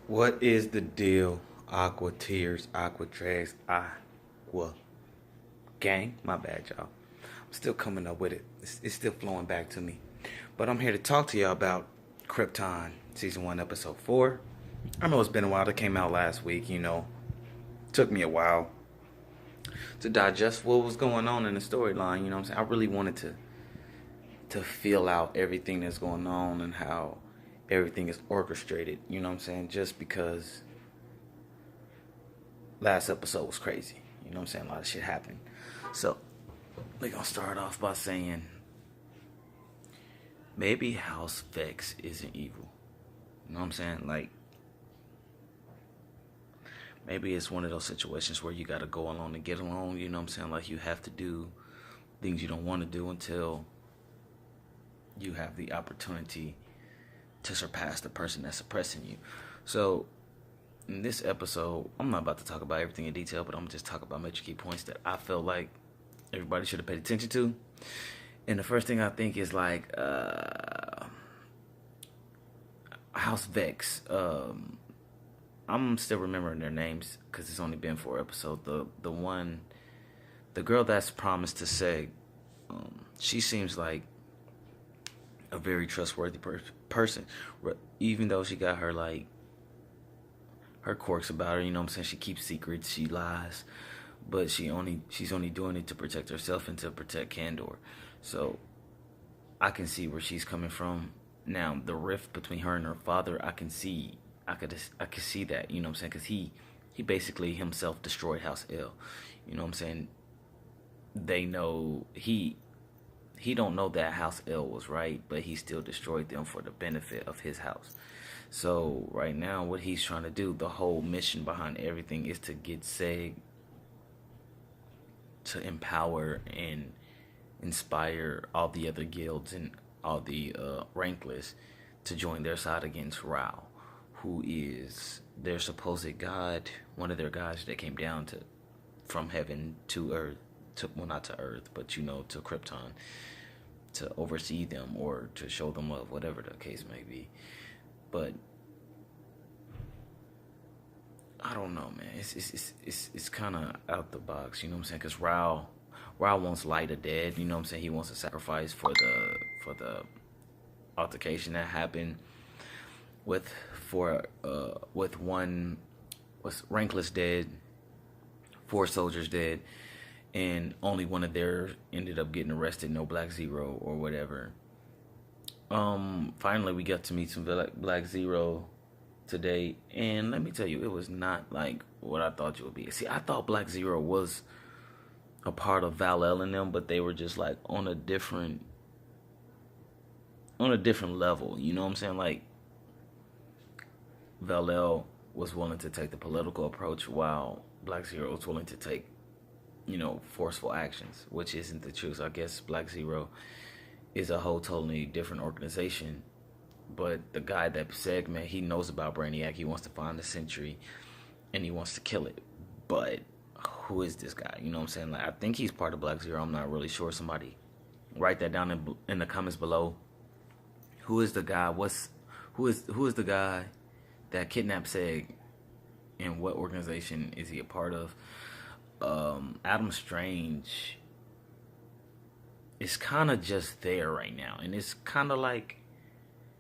What is the deal? Aqua tears, aqua drags, aqua gang. My bad, y'all. I'm still coming up with it. It's still flowing back to me. But I'm here to talk to y'all about Krypton, season 1, episode 4. I know it's been a while. It came out last week, Took me a while to digest what was going on in the storyline, you know what I'm saying? I really wanted to feel out everything that's going on and how everything is orchestrated, you know what I'm saying? Just because last episode was crazy. You know what I'm saying? A lot of shit happened. So, we're going to start off by saying maybe House Vex isn't evil. You know what I'm saying? Like, maybe it's one of those situations where you got to go along and get along. You know what I'm saying? Like, you have to do things you don't want to do until you have the opportunity to surpass the person that's oppressing you. So, in this episode, I'm not about to talk about everything in detail, but I'm going to just talk about major key points that I feel like everybody should have paid attention to. And the first thing I think is like House Vex. I'm still remembering their names because it's only been 4 episodes. The girl that's promised to Seg, she seems like a very trustworthy person. Even though she got her quirks about her, you know what I'm saying? She keeps secrets, she lies, but she's only doing it to protect herself and to protect Candor. So I can see where she's coming from. Now the rift between her and her father, I could see that, you know what I'm saying? Because he basically himself destroyed House L. You know what I'm saying? They know he don't know that House L was right, but he still destroyed them for the benefit of his house. So right now, what he's trying to do, the whole mission behind everything, is to get Seg to empower and inspire all the other guilds and all the rankless to join their side against Rao, who is their supposed god, one of their gods that came down from heaven to earth, not to earth, but to Krypton, to oversee them or to show them love, whatever the case may be. But I don't know, man. It's kind of out the box, you know what I'm saying? Because Rao wants Lyta dead, you know what I'm saying? He wants a sacrifice for the altercation that happened with Rankless dead, 4 soldiers dead, and only one of theirs ended up getting arrested. No Black Zero or whatever. Finally we got to meet some Black Zero today, and let me tell you, it was not like what I thought it would be. See, I thought Black Zero was a part of Val-El and them, but they were just like on a different level, you know what I'm saying? Like, Val-El was willing to take the political approach while Black Zero was willing to take, forceful actions, which isn't the truth. I guess Black Zero is a whole totally different organization. But the guy that said, man, he knows about Brainiac. He wants to find the Sentry, and he wants to kill it. But who is this guy? You know what I'm saying? Like, I think he's part of Black Zero. I'm not really sure. Somebody write that down in the comments below. Who is the guy? Who is the guy that kidnapped Seg, and what organization is he a part of? Adam Strange is kind of just there right now, and it's kind of like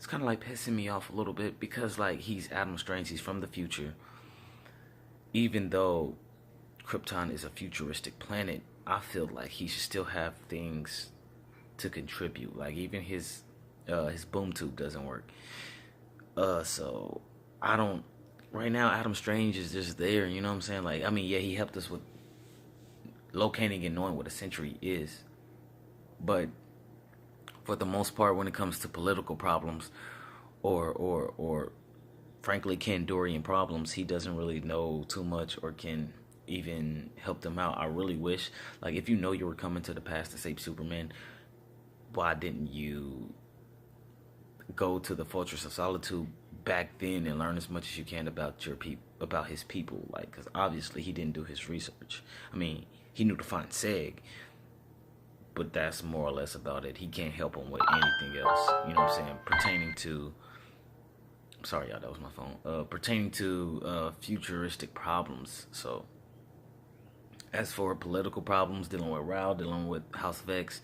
pissing me off a little bit because, like, he's Adam Strange, he's from the future. Even though Krypton is a futuristic planet, I feel like he should still have things to contribute. Like, even his boom tube doesn't work. So I don't. Right now, Adam Strange is just there. You know what I'm saying? Like, I mean, yeah, he helped us with locating and knowing what a Sentry is, but for the most part, when it comes to political problems or frankly Kandorian problems, he doesn't really know too much or can even help them out. I really wish, like, if you know you were coming to the past to save Superman, why didn't you go to the Fortress of Solitude back then and learn as much as you can about about his people? Like, because obviously he didn't do his research. I mean, he knew to find Seg, but that's more or less about it. He can't help him with anything else, you know what I'm saying, pertaining to Sorry, y'all, that was my phone. Pertaining to futuristic problems. So, as for political problems, dealing with Rao, dealing with House of X,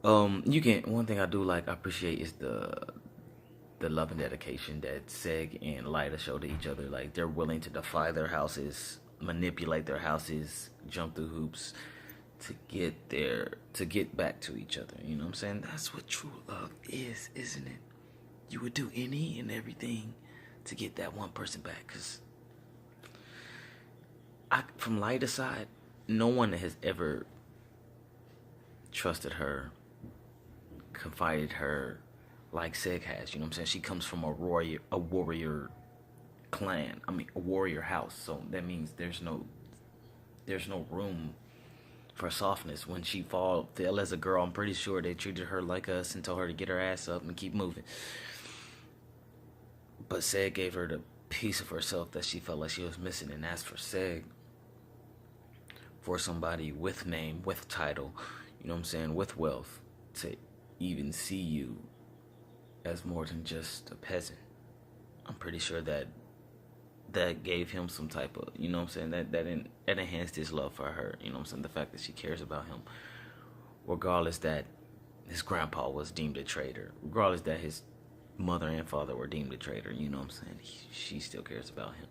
you can. One thing I do like, I appreciate is the love and dedication that Seg and Lyta show to each other. Like they're willing to defy their houses, manipulate their houses, jump through hoops to get back to each other. You know what I'm saying? That's what true love is, isn't it? You would do any and everything to get that one person back. Cause from Lyta's side, no one has ever trusted her, confided her like Seg has. You know what I'm saying? She comes from a warrior clan. I mean, a warrior house. So that means there's no room for softness. When she fell as a girl, I'm pretty sure they treated her like us and told her to get her ass up and keep moving. But Seg gave her the piece of herself that she felt like she was missing. And as for Seg, for somebody with name, with title, you know what I'm saying, with wealth, to even see you as more than just a peasant, I'm pretty sure that gave him some type of, you know what I'm saying, that enhanced his love for her. You know what I'm saying, the fact that she cares about him, regardless that his grandpa was deemed a traitor, regardless that his mother and father were deemed a traitor. You know what I'm saying, she still cares about him.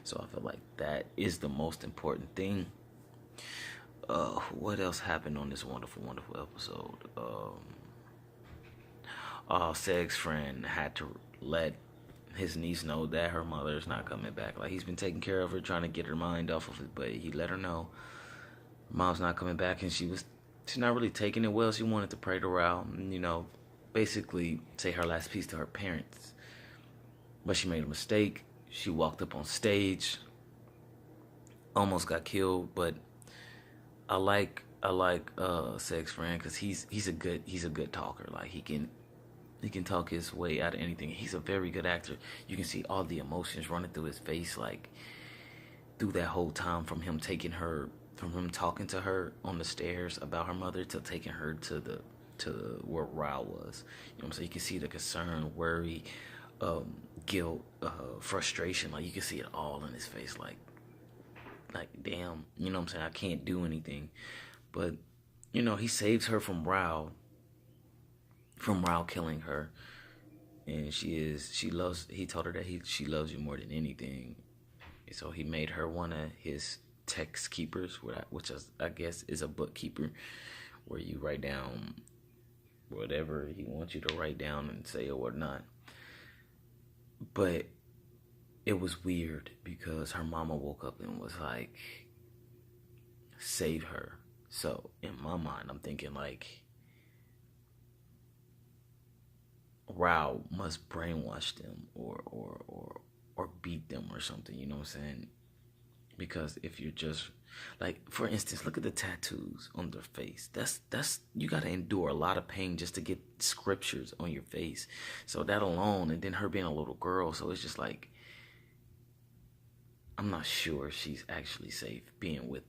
So I feel like that is the most important thing. What else happened on this wonderful episode? Seg's friend had to let his niece know that her mother is not coming back. Like, he's been taking care of her, trying to get her mind off of it, but he let her know mom's not coming back, and she's not really taking it well. She wanted to pray to Rao, and, you know, basically say her last piece to her parents. But she made a mistake. She walked up on stage, almost got killed. But I like Seg's friend because he's a good talker. Like, he can talk his way out of anything. He's a very good actor. You can see all the emotions running through his face, like through that whole time, from him talking to her on the stairs about her mother to taking her to where Rao was. You know what I'm saying? You can see the concern, worry, guilt, frustration. Like, you can see it all in his face. Like damn, you know what I'm saying? I can't do anything. But, you know, he saves her from Rao killing her. And he told her that she loves you more than anything. So he made her one of his text keepers, which I guess is a bookkeeper, where you write down whatever he wants you to write down and say or whatnot. But it was weird because her mama woke up and was like, save her. So in my mind, I'm thinking like, Rao must brainwash them or beat them or something, you know what I'm saying? Because if you're just, like, for instance, look at the tattoos on their face. That's you gotta endure a lot of pain just to get scriptures on your face. So that alone, and then her being a little girl, so it's just like, I'm not sure she's actually safe being with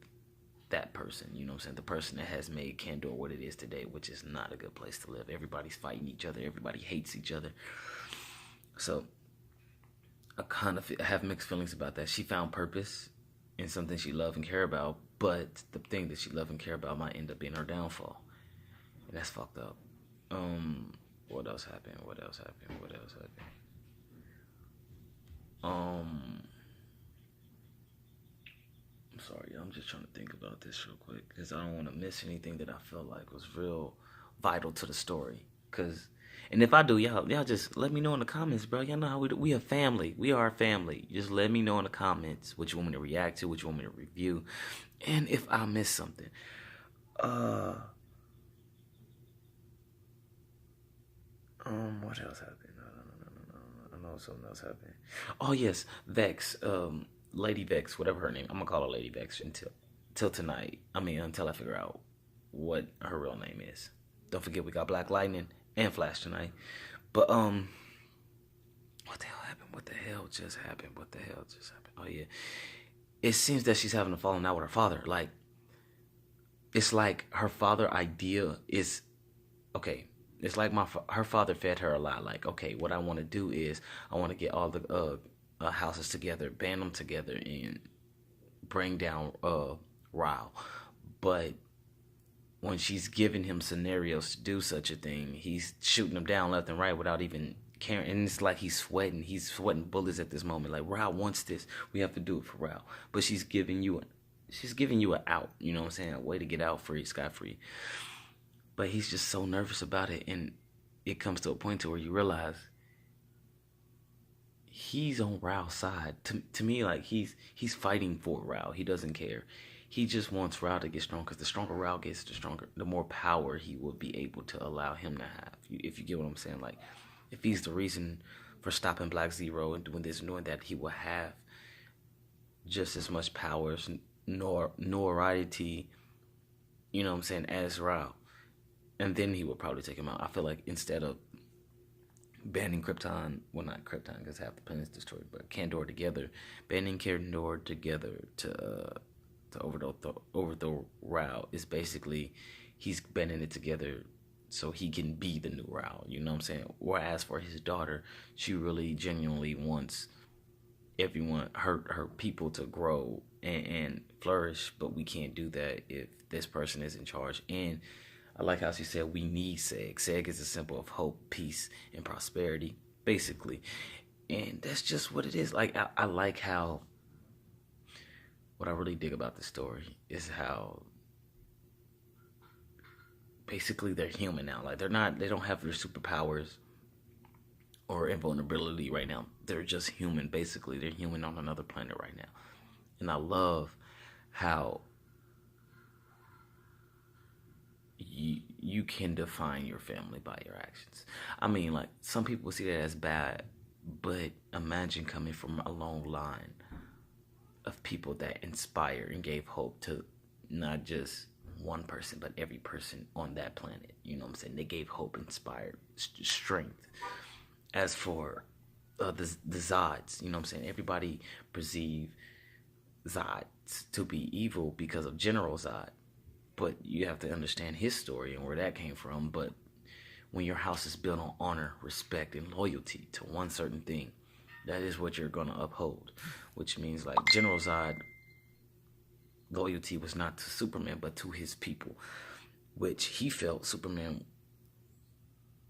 that person, you know what I'm saying? The person that has made Kandor what it is today, which is not a good place to live. Everybody's fighting each other. Everybody hates each other. So I kind of have mixed feelings about that. She found purpose in something she loved and cared about, but the thing that she loved and cared about might end up being her downfall. And that's fucked up. What else happened? I'm sorry, I'm just trying to think about this real quick because I don't want to miss anything that I felt like was real vital to the story. And if I do, y'all just let me know in the comments, bro. Y'all know how we a family. We are a family. Just let me know in the comments what you want me to react to, what you want me to review, and if I miss something. What else happened? I know something else happened. Oh yes, Vex. Lady Vex, whatever her name. I'm gonna call her Lady Vex until tonight. Until I figure out what her real name is. Don't forget we got Black Lightning and Flash tonight. But what the hell happened? What the hell just happened? Oh yeah. It seems that she's having a falling out with her father. Like, it's like her father idea is, okay, It's like her father fed her a lot. Like, okay, what I want to do is I want to get all the houses together, band them together, and bring down Rao. But when she's giving him scenarios to do such a thing, he's shooting them down left and right without even caring. And it's like he's sweating. He's sweating bullets at this moment. Like, Rao wants this. We have to do it for Rao. But she's giving you an out. You know what I'm saying? A way to get out free, scot free. But he's just so nervous about it, and it comes to a point to where you realize he's on Rao's side. To me, like he's fighting for Rao. He doesn't care. He just wants Rao to get strong, because the stronger Rao gets, the more power he will be able to allow him to have. If you get what I'm saying, like if he's the reason for stopping Black Zero and doing this and doing that, he will have just as much powers, notoriety, you know what I'm saying, as Rao. And then he would probably take him out. I feel like instead of banding Krypton, well, not Krypton because half the planet's destroyed, but Kandor together, banding Kandor together to overthrow Rao is basically he's banding it together so he can be the new Rao. You know what I'm saying? Whereas for his daughter, she really genuinely wants everyone, her people to grow and flourish, but we can't do that if this person is in charge. And I like how she said we need Seg. Seg is a symbol of hope, peace, and prosperity, basically. And that's just what it is. Like I like how, what I really dig about the story is how basically they're human now. Like they don't have their superpowers or invulnerability right now. They're just human, basically. They're human on another planet right now. And I love how you can define your family by your actions. I mean, like, some people see that as bad, but imagine coming from a long line of people that inspire and gave hope to not just one person, but every person on that planet. You know what I'm saying? They gave hope, inspired, strength. As for the Zods, you know what I'm saying? Everybody perceive Zods to be evil because of General Zod. But you have to understand his story and where that came from. But when your house is built on honor, respect, and loyalty to one certain thing, that is what you're going to uphold. Which means, like, General Zod, loyalty was not to Superman, but to his people. Which he felt Superman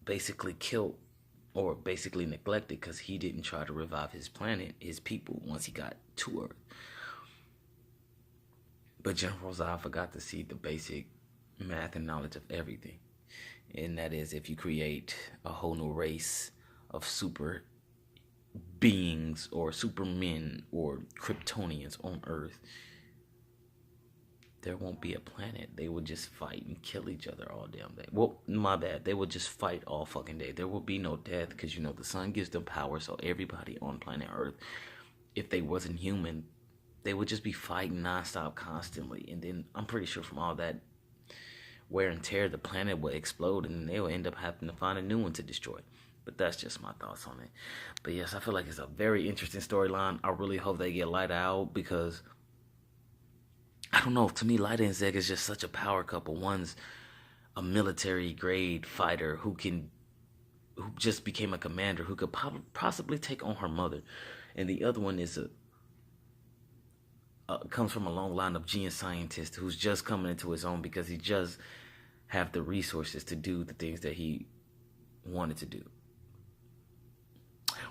basically killed or basically neglected because he didn't try to revive his planet, his people, once he got to Earth. But General Zod forgot to see the basic math and knowledge of everything. And that is, if you create a whole new race of super beings or supermen or Kryptonians on Earth, there won't be a planet. They will just fight and kill each other all damn day. Well, my bad. They will just fight all fucking day. There will be no death because, you know, the sun gives them power. So everybody on planet Earth, if they wasn't human, they would just be fighting nonstop constantly. And then I'm pretty sure from all that wear and tear, the planet will explode and they will end up having to find a new one to destroy. But that's just my thoughts on it. But yes, I feel like it's a very interesting storyline. I really hope they get Lyta out because, I don't know, to me, Lyta and Zeg is just such a power couple. One's a military grade fighter who just became a commander who could possibly take on her mother. And the other one is comes from a long line of genius scientist who's just coming into his own because he just have the resources to do the things that he wanted to do.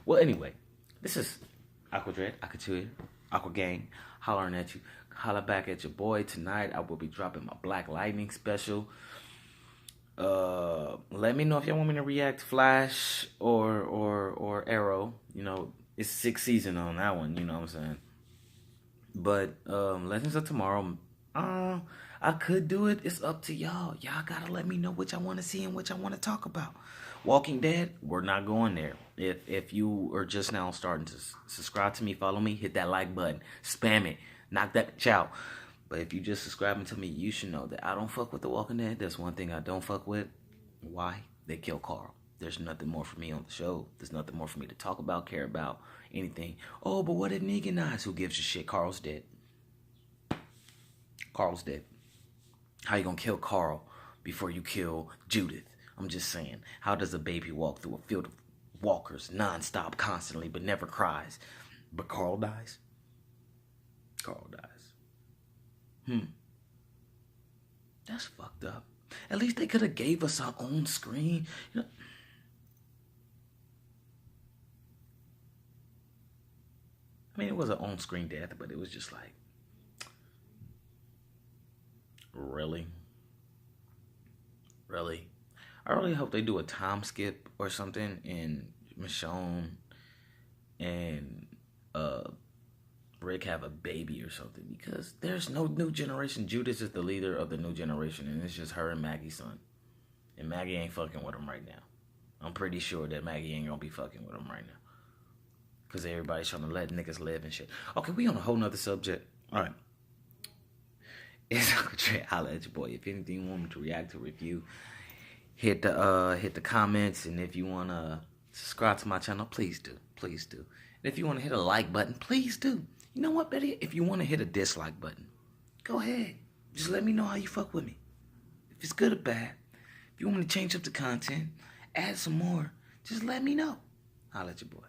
Well, anyway, this is Aqua Dread, Aqua Chewy, Aqua Gang, hollering at you. Holla back at your boy. Tonight I will be dropping my Black Lightning special. Let me know if y'all want me to react to Flash or Arrow. You know, it's 6th season on that one, you know what I'm saying? But Legends of Tomorrow, I could do it. It's up to y'all. Y'all gotta let me know which I want to see and which I want to talk about. Walking Dead, we're not going there. If you are just now starting to subscribe to me, follow me, hit that like button, spam it, knock that out. But if you just subscribing to me, you should know that I don't fuck with The Walking Dead. There's one thing I don't fuck with. Why? They kill Carl. There's nothing more for me on the show. There's nothing more for me to talk about, care about, anything. Oh, but what did Negan eyes? Who gives a shit? Carl's dead. Carl's dead. How you gonna kill Carl before you kill Judith? I'm just saying, how does a baby walk through a field of walkers nonstop, constantly, but never cries? But Carl dies. Carl dies. That's fucked up. At least they could have gave us our own screen. You know? I mean, it was an on-screen death, but it was just like, really? Really? I really hope they do a time skip or something and Michonne and Rick have a baby or something, because there's no new generation. Judas is the leader of the new generation, and it's just her and Maggie's son. And Maggie ain't fucking with him right now. I'm pretty sure that Maggie ain't gonna be fucking with him right now. Because everybody's trying to let niggas live and shit. Okay, we on a whole nother subject. Alright. It's Uncle Trey. Holla at your boy. If anything you want me to react to, review, hit the comments. And if you want to subscribe to my channel, please do. Please do. And if you want to hit a like button, please do. You know what, Betty? If you want to hit a dislike button, go ahead. Just let me know how you fuck with me. If it's good or bad. If you want me to change up the content, add some more, just let me know. Holla at your boy.